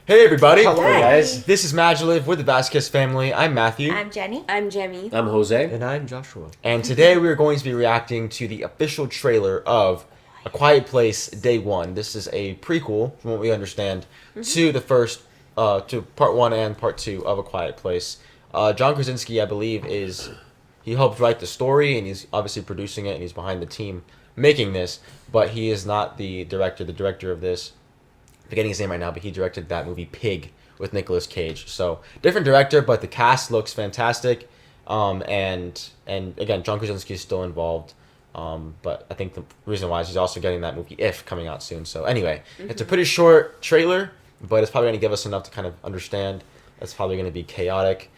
Hey everybody! Hello guys. This is MaJeliv with the Vasquez Family. I'm Matthew. I'm Jenny. I'm Jemmy. I'm Jose. And I'm Joshua. And today we are going to be reacting to the official trailer of A Quiet Place Day 1. This is a prequel, from what we understand, to the first, to part 1 and part 2 of A Quiet Place. John Krasinski, I believe, he helped write the story, and he's obviously producing it, and he's behind the team making this, but he is not the director. The director of this, I'm forgetting his name right now, but he directed that movie Pig with Nicolas Cage. So different director, but the cast looks fantastic. And again, John Krasinski is still involved. But I think the reason why is he's also getting that movie If coming out soon. So anyway, it's a pretty short trailer, but it's probably going to give us enough to kind of understand. It's probably going to be chaotic.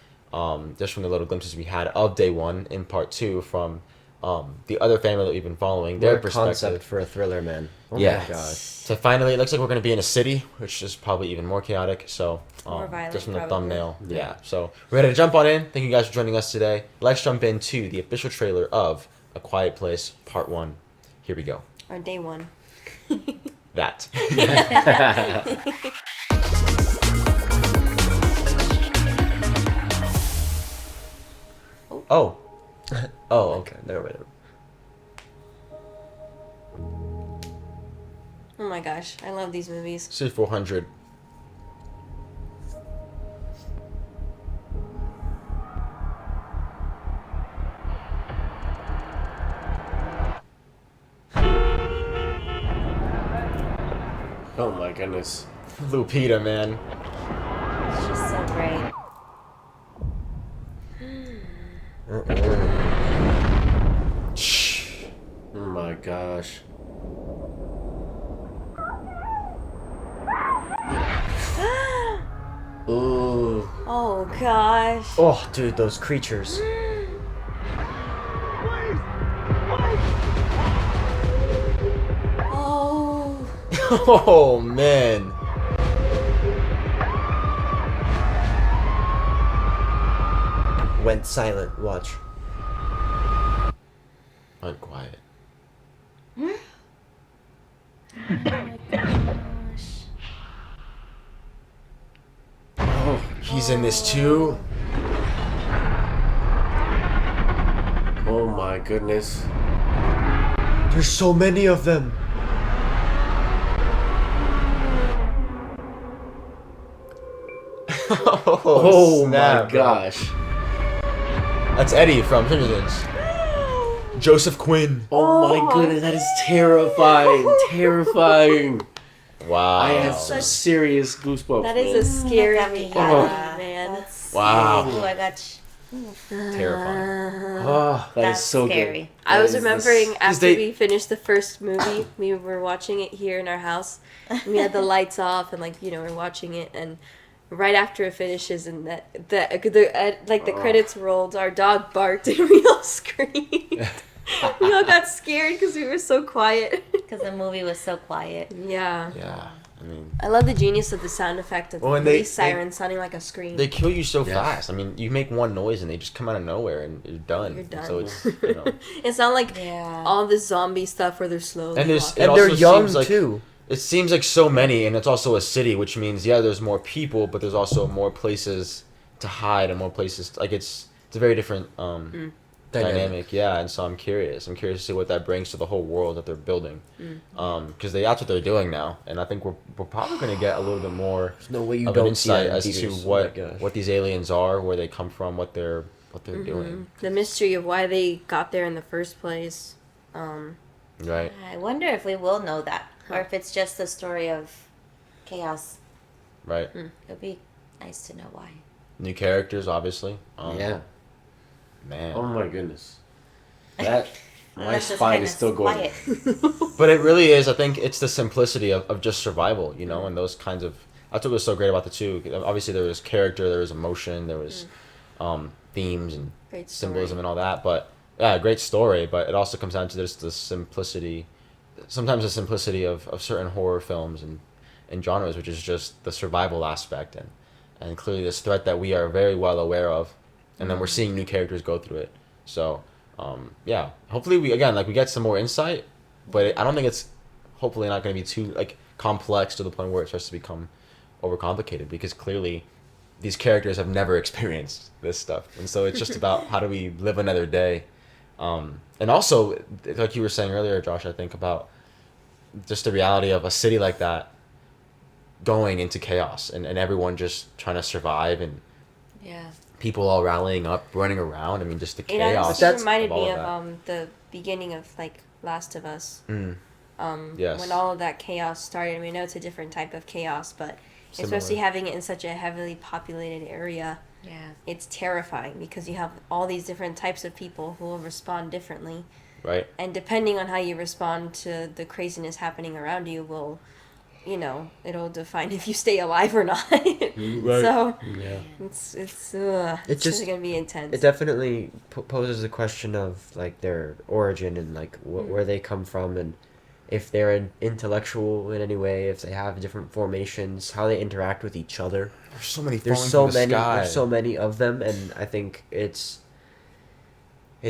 Just from the little glimpses we had of Day 1 in part 2 from the other family that we've been following, their perspective. Concept for a thriller, man. Oh Yeah. my god. So finally, it looks like we're going to be in a city, which is probably even more chaotic. So More violent, just from the probably. thumbnail, yeah. So we're ready to jump on in. Thank you guys for joining us today. Let's jump into the official trailer of A Quiet Place Part 1. Here we go. Or Day 1. That. Oh. Oh, okay. Never mind. Oh my gosh, I love these movies. C400. Oh my goodness. Lupita, man. She's so great. Shh. Oh my gosh. Ooh. Oh gosh. Oh, dude, those creatures. Oh. Oh, man. Went silent. Watch. Went quiet. Oh my gosh. Oh, he's in this too? Oh my goodness. There's so many of them. Oh, my snap. gosh. That's Eddie from Simpsons. Joseph Quinn. Oh my goodness, that is terrifying. Terrifying. Wow. I have some serious goosebumps. That is a scary That got movie, me man. That's Wow. Ooh, I got Terrifying. Oh, that that's is so scary. good. I was That is remembering after they- we finished the first movie, we were watching it here in our house. And we had the lights off and we're watching it, and right after it finishes and the credits rolled, our dog barked and we all screamed. We all got scared because we were so quiet. Because the movie was so quiet. Yeah. Yeah. I mean, I love the genius of the sound effect of Well, the and police siren sounding like a scream. they kill you so Yeah. fast. I mean, you make one noise and they just come out of nowhere and you're done. You're done. So it's, you know. It's not like Yeah. all this zombie stuff where they're slow. And there's- And also they're young seems like- too. It seems like so many, and it's also a city, which means, yeah, there's more people, but there's also more places to hide and more places. Like, it's a very different dynamic, yeah. And so I'm curious to see what that brings to the whole world that they're building, because that's what they're doing now, and I think we're probably going to get a little bit more There's no way you of an don't see that insight in as to theaters. what Oh my gosh. what these aliens are, where they come from, what they're doing, The mystery of why they got there in the first place. right? I wonder if we will know that. Or if it's just a story of chaos. Right. It'd be nice to know why. New characters, obviously. Yeah. Man. Oh my goodness. That my Unless it's spine kinda is still going. quiet. But it really is. I think it's the simplicity of just survival, you know, and those kinds of. That's what was so great about the two. Obviously, there was character, there was emotion, there was themes and Great symbolism story. and all that. But yeah, great story. But it also comes down to just the simplicity. Sometimes the simplicity of certain horror films and genres, which is just the survival aspect and clearly this threat that we are very well aware of, and then we're seeing new characters go through it. So yeah, hopefully we get some more insight, but I don't think it's hopefully not going to be too complex to the point where it starts to become overcomplicated because clearly these characters have never experienced this stuff, and so it's just about how do we live another day. And also, like you were saying earlier, Josh, I think about just the reality of a city like that going into chaos and everyone just trying to survive and Yeah. people all rallying up, running around. I mean, just the It chaos. honestly That's- reminded me all of the beginning of like Last of Us. Mm, yes. When all of that chaos started. I mean, I know it's a different type of chaos, but especially Similar. having it in such a heavily populated area, Yeah. it's terrifying because you have all these different types of people who will respond differently. Right. And depending on how you respond to the craziness happening around you will, it'll define if you stay alive or not. So Yeah. it's It's just- gonna be intense. It definitely poses the question of like their origin and like where they come from, and if they're intellectual in any way, if they have different formations, how they interact with each other. There's so many. There's falling so from the many. sky. There's so many of them, and I think it's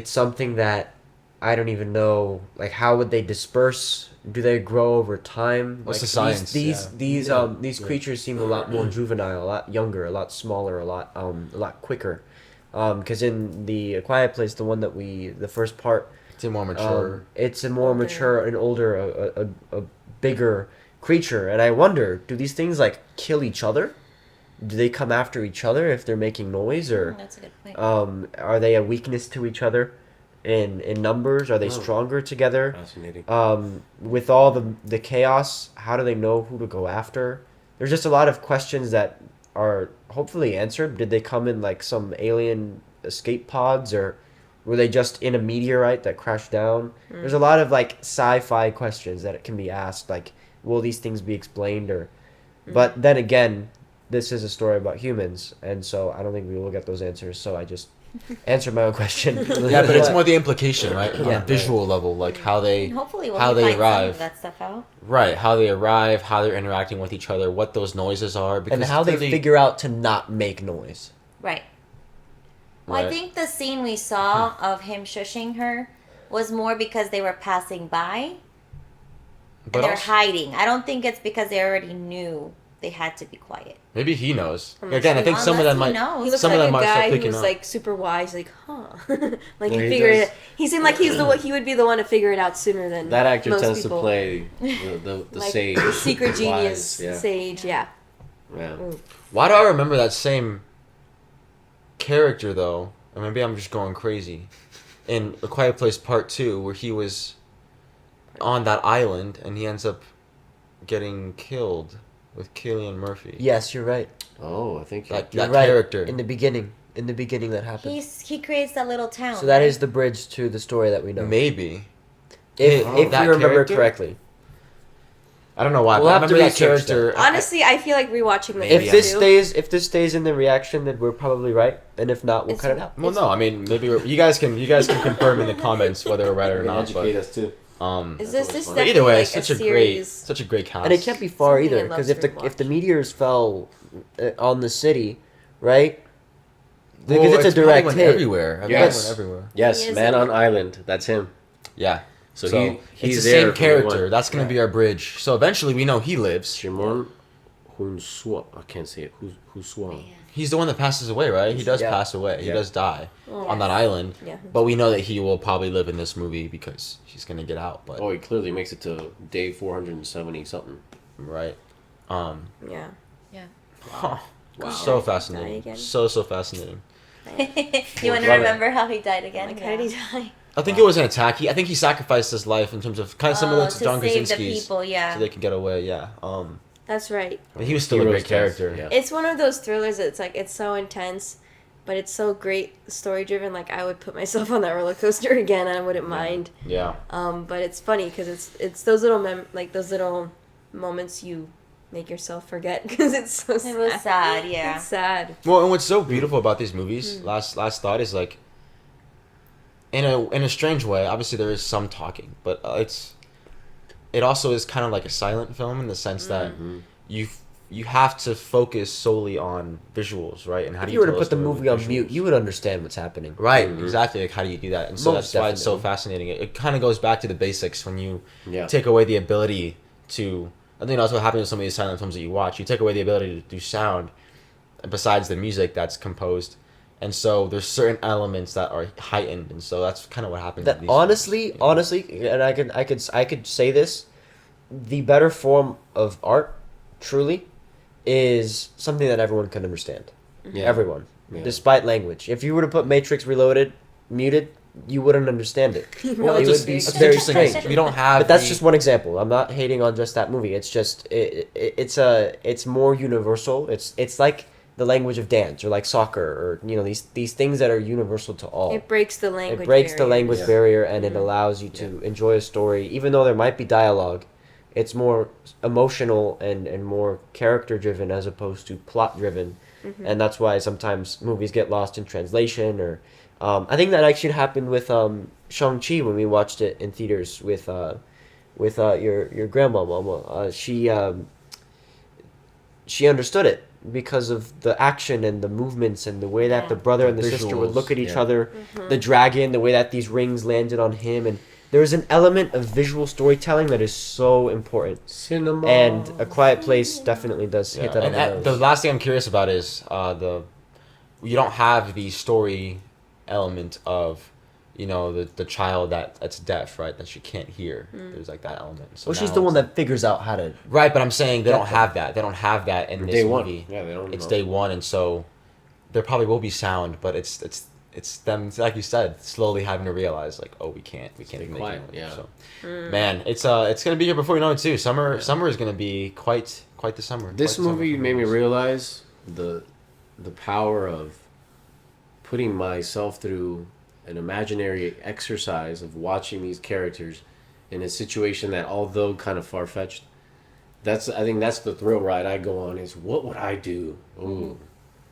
something that I don't even know. Like, how would they disperse? Do they grow over time? What's like the science? These creatures seem a lot more juvenile, a lot younger, a lot smaller, a lot quicker. Because in the A Quiet Place, the first part, It's more mature. it's a more Older. mature and older, a bigger creature, and I wonder, do these things like kill each other? Do they come after each other if they're making noise, or That's a good point. are they a weakness to each other in numbers? Are they stronger together? Fascinating. With all the chaos, how do they know who to go after? There's just a lot of questions that are hopefully answered. Did they come in like some alien escape pods, or were they just in a meteorite that crashed down? There's a lot of like sci-fi questions that can be asked, like, will these things be explained, or but then again, this is a story about humans, and so I don't think we will get those answers, so I just answered my own question. Yeah, but it's more the implication, right? On Yeah. a visual level, like how they, And hopefully we'll how they find some arrive. of that stuff out. Right, how they arrive, how they're interacting with each other, what those noises are, because and how they clearly- figure out to not make noise. Right. Well, I Right. think the scene we saw of him shushing her was more because they were passing by but and they're also- hiding. I don't think it's because they already knew they had to be quiet. maybe he knows. Unless Again, I he- think some of them Unless he might. knows. He looks Some of like them a might start guy picking who's up. like super wise, like, huh? Like Well, he he figured does. it. He seemed like he would be the one to figure it out sooner than That actor most tends people. to play the like sage, the secret genius, wise, yeah. sage. Yeah. Yeah. Why do I remember that same character though? Or maybe I'm just going crazy. In A Quiet Place Part 2, where he was on that island and he ends up getting killed with Cillian Murphy. Yes, you're right. Oh, I think That, You're that right. character. In the beginning that happened. He creates that little town. So that right? is the bridge to the story that we know. Maybe. If That we remember character? correctly. I don't know why, We'll but I have to remember that research character. Honestly, I feel like rewatching the Maybe If yeah. this stays in the reaction, then we're probably right, and if not, we'll It's- cut it out. Well, no, I mean, maybe you guys can confirm in the comments whether we're right or not. educate But us too. Is That's this always fun. but either definitely way, like it's such a a series? such a great cast. And it can't be far Something either, I'd love because to if the rewatch. meteors fell on the city, right? Because Well, it's a probably direct went hit. everywhere. I mean, Yes. it went everywhere. Yes, He is Man a- on Island. That's him. Yeah. So, So he's it's the there same from character. one. That's gonna be our bridge. So eventually, we know he lives. Shimon Hunsua. I can't say it. Hunsua. Man. He's the one that passes away, right? He does Yeah. pass away. He Yeah. does die Oh. on that island. Yeah. But we know that he will probably live in this movie because he's gonna get out. But Oh, he clearly makes it to day 470 something. right. Yeah. Huh. Wow. So Die fascinating. again? So fascinating. You want to Love it. remember how he died again? Like, how did he die? I think it was an attack. I think he sacrificed his life in terms of kind of similar to John save the Krasinski's, people, yeah. so they can get away. Yeah. That's right. But he was still a Hero's great character. death, yeah. It's one of those thrillers that's like it's so intense, but it's so great story driven. Like I would put myself on that roller coaster again. I wouldn't mind. Yeah. But it's funny because it's those little those little moments you make yourself forget because it's so sad. It was sad, yeah. It's sad. Well, and what's so beautiful about these movies, last thought, is like, in a strange way. Obviously, there is some talking, but it also is kind of like a silent film in the sense that you have to focus solely on visuals, right? And how If do you were to tell a put the story with movie on visuals? mute, you would understand what's happening. Right, exactly. Like, how do you do that? And so Most that's why it's so definitely. fascinating. It kind of goes back to the basics when you Yeah. take away the ability to I think that's what happens with some of these silent films that you watch. You take away the ability to do sound, besides the music that's composed, and so there's certain elements that are heightened, and so that's kind of what happens. That in these honestly, films. honestly, and I could say this, the better form of art, truly, is something that everyone can understand. Yeah. Everyone, Yeah. despite language. If you were to put Matrix Reloaded muted, you wouldn't understand it. Well, it it's would be just, it's very interesting. strange. We don't have. But that's the- just one example. I'm not hating on just that movie. It's just it's more universal. It's like the language of dance or like soccer or these things that are universal to all. It breaks the language. It breaks the barrier. language Yeah. barrier and it allows you to enjoy a story even though there might be dialogue. It's more emotional and more character driven as opposed to plot driven. And that's why sometimes movies get lost in translation or I think that actually happened with Shang-Chi when we watched it in theaters with your grandma mama. She understood it because of the action and the movements and the way that Yeah. the brother and the The sister would visuals, look at each yeah. other, the dragon, the way that these rings landed on him, and there's an element of visual storytelling that is so important. Cinema. And A Quiet Place definitely does hit that on and the the nose. last thing I'm curious about is you don't have the story element of the child that's deaf, right? That she can't hear. There's like that element. So Well, she's now the one it's- that figures out how to. right, but I'm saying they Get don't them. have that. They don't have that in this Day one. movie. Yeah, they don't. It's know. day one, and so there probably will be sound, but it's them, like you said, slowly having to realize like, oh, we can't be Stay making quiet, it. yeah. So, man, it's gonna be here before you know it too. Summer is gonna be quite the summer. This Quite the summer movie for made me movies. realize the power of putting myself through an imaginary exercise of watching these characters in a situation that, although kind of far-fetched, I think that's the thrill ride I go on, is what would I do? Ooh.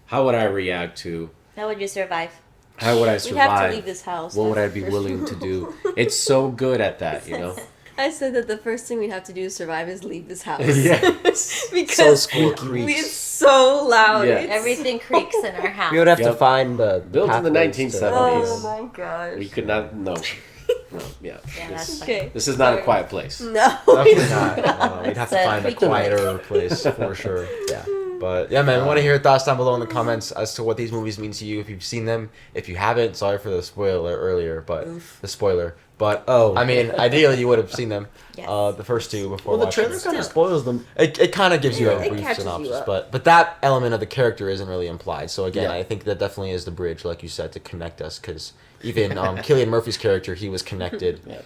How would I react to? How would you survive? How would I We'd survive? have to leave this house. What would I that's be for willing sure. to do? It's so good at that, you know? I said that the first thing we'd have to do to survive is leave this house. Yes. Because squeaky. it's so loud. Yeah. It's Everything creaks in our house. We would have to Yep. find the Built in the pathways to- 1970s. Oh my gosh. We could not, no. No, yeah. Yeah, This- that's Okay. This is not a quiet place. No. Definitely not. No, we'd have to It's a find a creaky quieter place for sure. Yeah. But yeah, man, we want to hear your thoughts down below in the comments as to what these movies mean to you. If you've seen them, if you haven't, sorry for the spoiler earlier, but the spoiler. But I mean, ideally you would have seen them, Yes. the first two before. Well, the watching trailer it. kind of Still. spoils them. It kind of gives you Yeah, a it brief catches you synopsis, up. but that element of the character isn't really implied. So again, Yeah. I think that definitely is the bridge, like you said, to connect us. Because even Cillian Murphy's character, he was connected Yeah.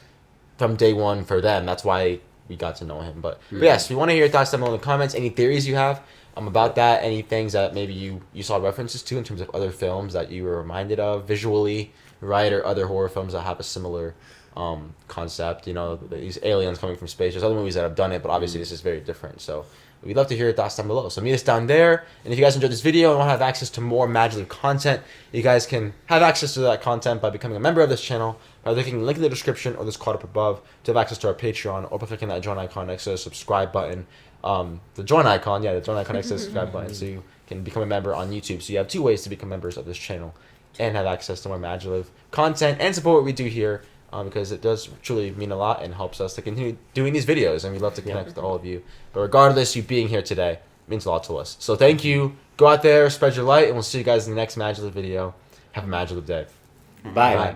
from day one for them. That's why we got to know him. But yes, we want to hear your thoughts down below in the comments. Any theories you have about that? Any things that maybe you saw references to in terms of other films that you were reminded of visually, right? Or other horror films that have a similar concept. These aliens coming from space. There's other movies that have done it, but obviously this is very different. So we'd love to hear your thoughts down below. So meet us down there. And if you guys enjoyed this video and want to have access to more MaJeliv content, you guys can have access to that content by becoming a member of this channel, by clicking the link in the description or this card up above to have access to our Patreon, or by clicking that join icon next to the subscribe button. The join icon next to the subscribe button, so you can become a member on YouTube. So you have two ways to become members of this channel and have access to more MaJeliv content and support what we do here. Because it does truly mean a lot and helps us to continue doing these videos, and we'd love to connect with all of you. But regardless, you being here today means a lot to us. So thank you. Go out there, spread your light, and we'll see you guys in the next MaJeliv video. Have a MaJeliv day. Bye. Bye.